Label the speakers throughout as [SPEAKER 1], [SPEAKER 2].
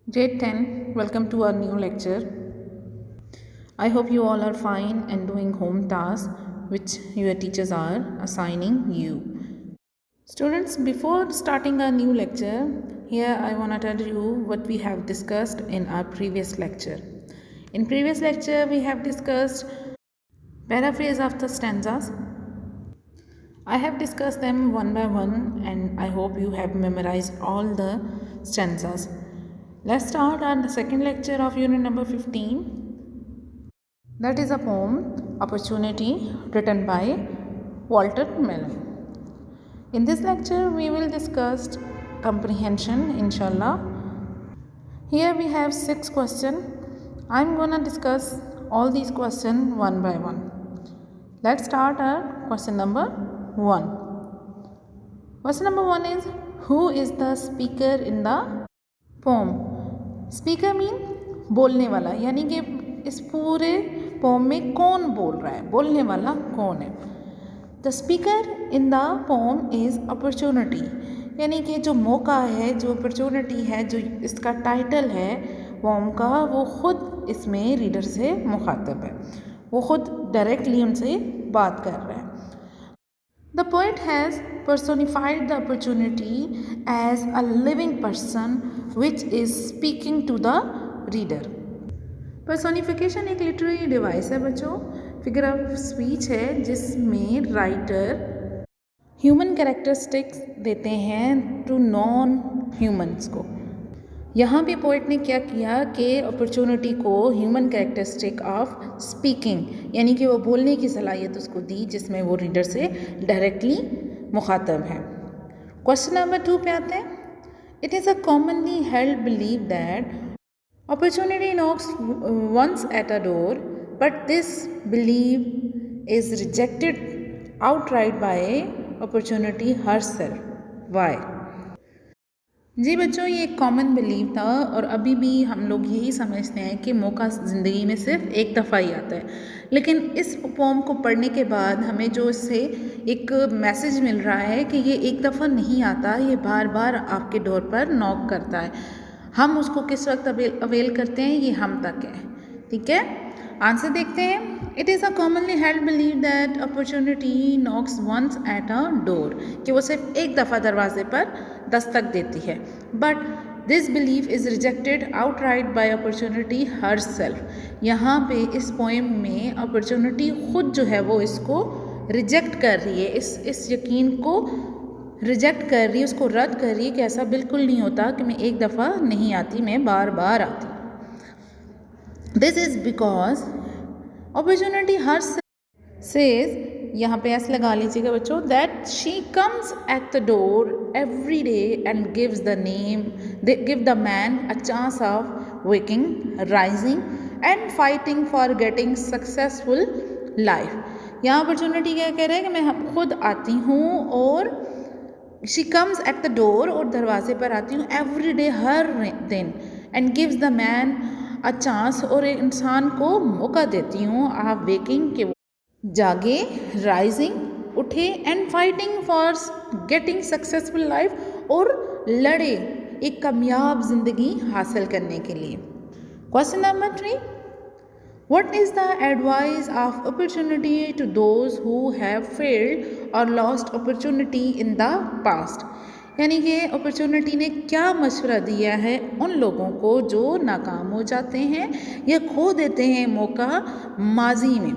[SPEAKER 1] Grade 10, welcome to our new lecture. I hope you all are fine and doing home tasks which your teachers are assigning you. Students, before starting our new lecture, here I want to tell you what we have discussed in our previous lecture. In previous lecture, we have discussed paraphrase of the stanzas. I have discussed them one by one and I hope you have memorized all the stanzas. Let's start on the second lecture of unit number 15. That is a poem, Opportunity, written by Walter Mellon. In this lecture, we will discuss comprehension, inshallah. Here we have 6 questions. I'm gonna discuss all these questions one by one. Let's start our question number 1. Question number 1 is, who is the speaker in the poem? Speaker mean बोलने वाला, यानी कि इस पूरे pome में कौन बोल रहा है, बोलने वाला कौन है. The speaker in the pome is opportunity, यानी कि जो मौका है, जो अपॉर्चुनिटी है, जो इसका टाइटल है पोम का, वो ख़ुद इसमें रीडर से मुखातब है, वो ख़ुद डायरेक्टली उनसे बात कर रहा है. The poet has personified the opportunity as a living person which is speaking to the reader. Personification एक literary device है बच्चों, figure of speech है जिसमें राइटर ह्यूमन कैरेक्टरिस्टिक्स देते हैं टू नॉन ह्यूमन्स को. यहाँ पे पोइट ने क्या किया कि अपॉर्चुनिटी को ह्यूमन कैरेक्टरिस्टिक ऑफ स्पीकिंग, यानी कि वो बोलने की सलाहियत उसको दी जिसमें वो रीडर से डायरेक्टली मुखातब है. क्वेश्चन नंबर 2 पे आते हैं. It is a commonly held believe that opportunity knocks once at a door but this believe is rejected outright by opportunity herself. Why? जी बच्चों, ये एक कॉमन बिलीव था और अभी भी हम लोग यही समझते हैं कि मौका ज़िंदगी में सिर्फ एक दफ़ा ही आता है. लेकिन इस पोम को पढ़ने के बाद हमें जो इससे एक मैसेज मिल रहा है कि ये एक दफ़ा नहीं आता, ये बार बार आपके डोर पर नॉक करता है. हम उसको किस वक्त अवेल करते हैं, ये हम तक है. ठीक है, आंसर देखते हैं. It is a commonly held believe that opportunity knocks once at a door, कि वो सिर्फ एक दफ़ा दरवाजे पर दस्तक देती है. But this believe is rejected outright by opportunity her self. यहाँ पे इस पोएम में अपॉर्चुनिटी खुद जो है वो इसको रिजेक्ट कर रही है, इस यकीन को रिजेक्ट कर रही है, उसको रद्द कर रही है कि ऐसा बिल्कुल नहीं होता कि मैं एक दफ़ा नहीं आती, मैं बार बार आती. This is because opportunity her says, यहाँ पे ऐसे लगा लीजिएगा बच्चों, that she comes at the door every day and gives the man a chance of waking, rising and fighting for getting successful life. यहाँ अपॉर्चुनिटी क्या कह रहे हैं कि मैं खुद आती हूँ और she comes at the door, और दरवाजे पर आती हूँ एवरी डे, हर दिन, and gives the man a chance, और एक इंसान को मौका देती हूँ ऑफ वेकिंग, के जागे, राइजिंग उठे, and fighting for getting successful life, और लड़े एक कामयाब ज़िंदगी हासिल करने के लिए. Question number 3. What is the advice of opportunity to those who have failed और lost opportunity in the past, यानी कि अपॉर्चुनिटी ने क्या मशवरा दिया है उन लोगों को जो नाकाम हो जाते हैं या खो देते हैं मौका माजी में.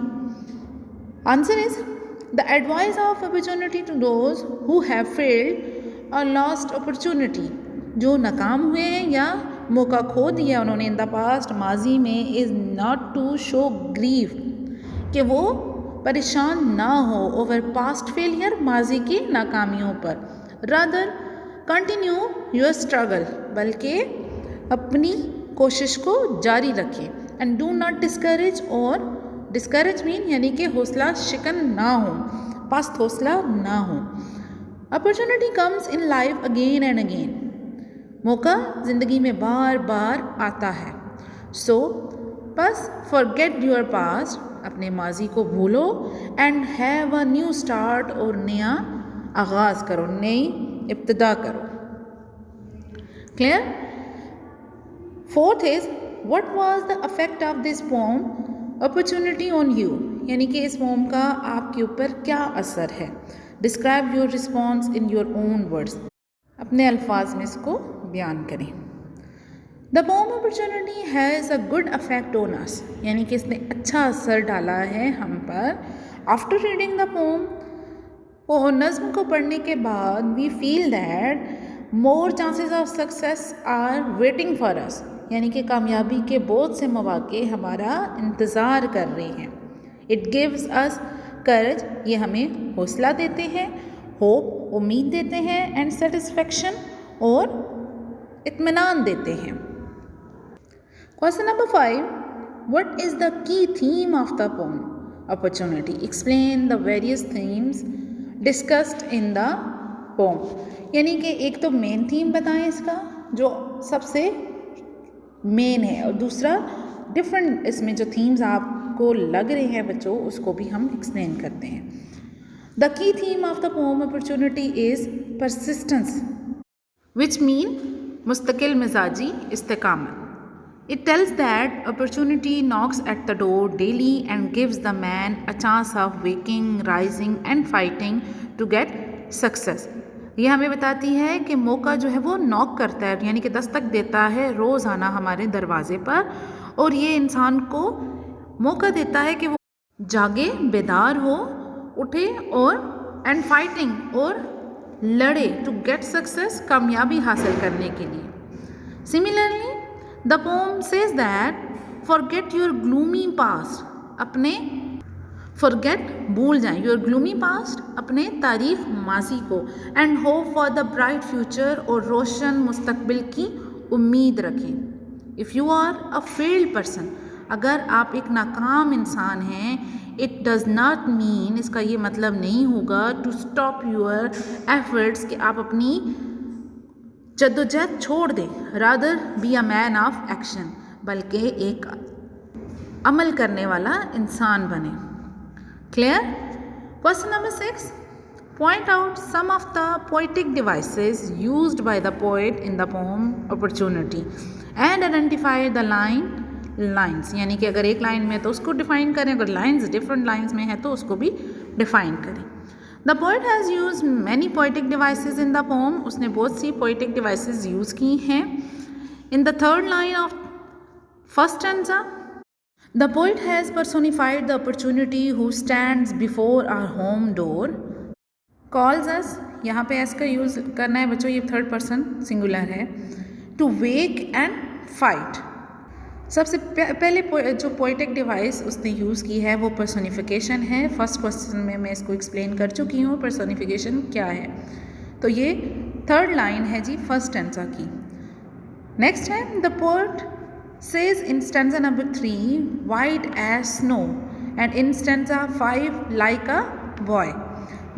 [SPEAKER 1] Answer is the advice of opportunity to those who have failed और लॉस्ट अपॉर्चुनिटी, जो नाकाम हुए हैं या मौका खो दिया उन्होंने इन द पास्ट, माजी में, is not to show grieve, कि वो परेशान ना हो ओवर पास्ट फेलियर, माजी की नाकामियों पर. रादर कंटिन्यू योर स्ट्रगल, बल्कि अपनी कोशिश को जारी रखें. एंड डू नॉट डिस्करेज, और डिस्करेज मीन यानी कि हौसला शिकन ना हो, पस्त हौसला ना हो. Opportunity comes in life again and again, मौका ज़िंदगी में बार बार आता है. सो बस फॉरगेट योर पास्ट, अपने माजी को भूलो, and have a new start, और नया आगाज़ करो, नई इब्तिदा करो. Clear? Fourth is, what was the effect of this poem opportunity on you? यानी कि इस पोम का आपके ऊपर क्या असर है? Describe your response in your own words. अपने अल्फाज में इसको बयान करें. The poem opportunity has a good effect on us. यानी कि इसने अच्छा असर डाला है हम पर. After reading the poem, वो नज़्म को पढ़ने के बाद we feel that more chances of success are waiting for us. यानी कि कामयाबी के बहुत से मौके हमारा इंतज़ार कर रहे हैं. It gives us courage. ये हमें हौसला देते हैं. होप, उम्मीद देते हैं. एंड सेटिस्फेक्शन, और इत्मीनान देते हैं. Question number 5. What is the key theme of the poem opportunity? Explain the various themes discussed in the poem. यानी कि एक तो मेन थीम बताएं इसका जो सबसे मेन है, और दूसरा डिफरेंट इसमें जो थीम्स आपको लग रहे हैं बच्चों उसको भी हम एक्सप्लेन करते हैं. The key theme of the poem opportunity is persistence, which mean मुस्तकिल मिजाजी इस्तेकामत. It tells that opportunity knocks at the door daily and gives the man a chance of waking, rising and fighting to get success. ये हमें बताती है कि मौका जो है वो नॉक करता है, यानी कि दस्तक देता है रोज़ाना हमारे दरवाजे पर, और ये इंसान को मौका देता है कि वो जागे, बेदार हो, उठे और एंड फाइटिंग, और लड़े टू गेट सक्सेस, कामयाबी हासिल करने के लिए. Similarly the poem says that forget your gloomy past, अपने फॉरगेट भूल जाएं, योर ग्लूमी पास्ट अपने तारीख माजी को, and hope for the bright future, और रोशन मुस्तकबिल की उम्मीद रखें. If you are a failed person, अगर आप एक नाकाम इंसान हैं, इट डज़ नॉट मीन, इसका ये मतलब नहीं होगा टू स्टॉप योर एफर्ट्स, कि आप अपनी जद्दोजहद छोड़ दें. Rather be a man of action, बल्कि एक अमल करने वाला इंसान बने. Clear? Question number 6. Point out some of the poetic devices used by the poet in the poem opportunity and identify the lines. यानी कि अगर एक लाइन में है तो उसको डिफाइन करें, अगर लाइन्स डिफरेंट लाइन्स में है तो उसको भी डिफाइन करें. The poet has used many poetic devices in the poem. उसने बहुत सी poetic devices यूज़ की हैं. In the third line of first stanza, the poet has personified the opportunity who stands before our home door, calls us, यहाँ पे S का use करना है बच्चों, ये थर्ड पर्सन सिंगुलर है, to wake and fight. सबसे पहले जो पोइटिक डिवाइस उसने यूज़ की है वो पर्सोनिफिकेशन है. फर्स्ट क्वेश्चन में मैं इसको एक्सप्लेन कर चुकी हूँ पर्सोनिफिकेशन क्या है. तो ये थर्ड लाइन है जी फर्स्ट स्टैंजा की. नेक्स्ट है, the poet says in stanza number 3, white as snow, and in stanza 5, like a boy.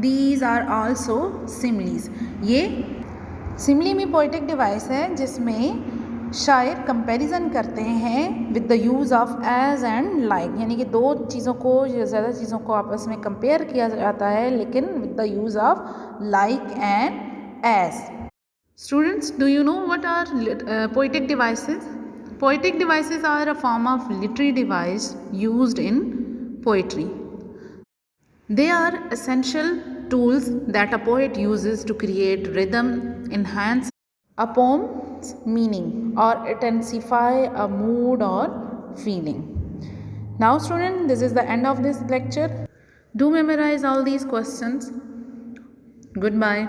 [SPEAKER 1] These are also similes. ये सिमिली में पोइटिक डिवाइस है जिसमें शायर कंपैरिजन करते हैं with the use of as and like, यानी कि दो चीज़ों को या ज़्यादा चीज़ों को आपस में कंपेयर किया जाता है, लेकिन with the use of like and as. Students, do you know what are poetic devices? Poetic devices are a form of literary device used in poetry. They are essential tools that a poet uses to create rhythm, enhance a poem's meaning, or intensify a mood or feeling. Now students, this is the end of this lecture. Do memorize all these questions. Goodbye.